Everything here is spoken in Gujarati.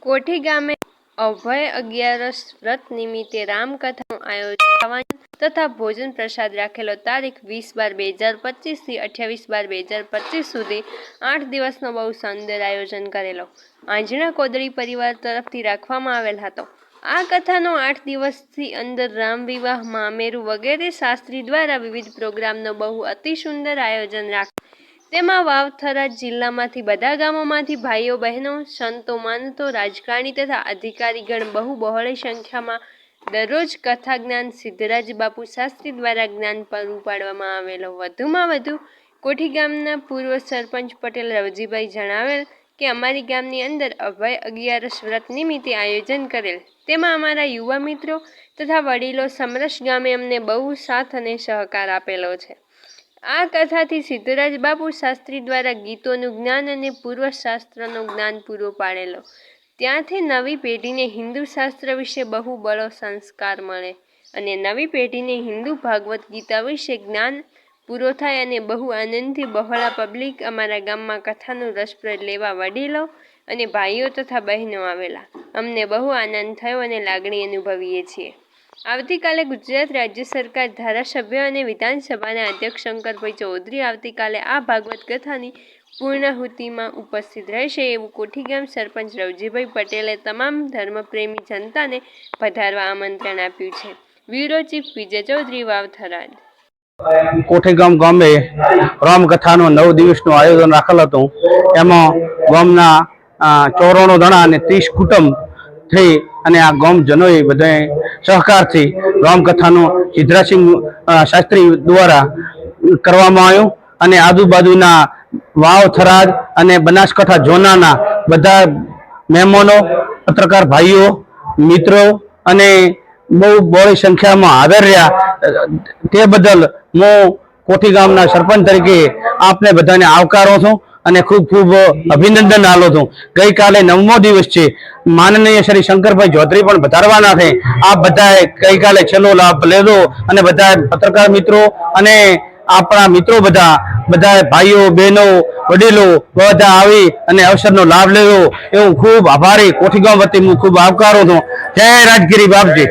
કોઠી ગામે અભય 11 વ્રત નિમિત્તે રામકથાનું આયોજન થવાનું તથા ભોજન પ્રસાદ રાખેલો તારીખ 20/12/2025 થી 28/12/2025 સુધી 8 દિવસનો બહુ સુંદર આયોજન કરેલો આંજણા કોદડી પરિવાર તરફથી રાખવામાં આવેલ હતો। આ કથાનો 8 દિવસથી અંદર રામ વિવાહ મામેરું વગેરે શાસ્ત્રી દ્વારા વિવિધ પ્રોગ્રામનો બહુ અતિ સુંદર આયોજન રાખ તેમાં વાવથરા જિલ્લામાંથી બધા ગામોમાંથી ભાઈઓ બહેનો સંતો માનતો રાજકારણી તથા અધિકારીગણ બહુ બહોળી સંખ્યામાં દરરોજ કથા જ્ઞાન સિદ્ધરાજ બાપુ શાસ્ત્રી દ્વારા જ્ઞાન પૂરું પાડવામાં આવેલો। વધુમાં વધુ કોઠી ગામના પૂર્વ સરપંચ પટેલ રવજીભાઈ જણાવેલ કે અમારી ગામની અંદર અભય 11 વ્રત નિમિત્તે આયોજન કરેલ તેમાં અમારા યુવા મિત્રો તથા વડીલો સમરસ ગામે અમને બહુ સાથ અને સહકાર આપેલો છે। આ કથાથી સિદ્ધરાજ બાપુ શાસ્ત્રી દ્વારા ગીતોનું જ્ઞાન અને પૂર્વશાસ્ત્રનું જ્ઞાન પૂરું પાડેલો ત્યાંથી નવી પેઢીને હિન્દુ શાસ્ત્ર વિશે બહુ બળો સંસ્કાર મળે અને નવી પેઢીને હિન્દુ ભાગવત ગીતા વિશે જ્ઞાન પૂરો થાય અને બહુ આનંદથી બહોળા પબ્લિક અમારા ગામમાં કથાનું રસપ્રદ લેવા વડીલો અને ભાઈઓ તથા બહેનો આવેલા અમને બહુ આનંદ થયો અને લાગણી અનુભવીએ છીએ। આવતીકાલે ગુજરાત રાજ્ય સરકાર ધારાસભ્ય અને વિધાનસભાના અધ્યક્ષ શંકરભાઈ ચૌધરી આવતીકાલે આ ભાગવત કથાની પૂર્ણાહુતિમાં ઉપસ્થિત રહેશે એવું કોઠી ગામ સરપંચ રવજીભાઈ પટેલે તમામ ધર્મપ્રેમી જનતાને પધારવા આમંત્રણ આપ્યું છે। બ્યુરો ચીફ વિજય ચૌધરી વાવથરાદ। કોઠી ગામે રામકથાનું 9 દિવસનું આયોજન રાખેલ હતું। એમાં ગામના 94 જણા અને 30 કુટુંબ થઈ અને આ ગામજનોએ બધા સહકારથી રામકથાનું સિદ્ધરાજસિંહ શાસ્ત્રી દ્વારા કરવામાં આવ્યું અને આજુબાજુના વાવથરાદ અને બનાસકાંઠા ઝોનના બધા મહેમાનો પત્રકાર ભાઈઓ મિત્રો અને બહુ બહોળી સંખ્યામાં હાજર રહ્યા તે બદલ હું કોઠી ગામના સરપંચ તરીકે આપને બધાને આવકારું છું અને ખૂબ ખૂબ અભિનંદન આલું છું। ગઈકાલે 9મો દિવસ છે। માનનીય શ્રી શંકરભાઈ ચૌધરી પણ વધારવાના છે। આ બધાએ ગઈકાલે છેલ્લો લાભ લેજો અને બધા પત્રકાર મિત્રો અને આપણા મિત્રો બધા ભાઈઓ બહેનો વડીલો બધા આવી અને અવસરનો લાભ લેજો એવું ખૂબ આભારી કોઠી ગામ વતી હું ખૂબ આવકારું છું। જય રાજગીરી બાપજી।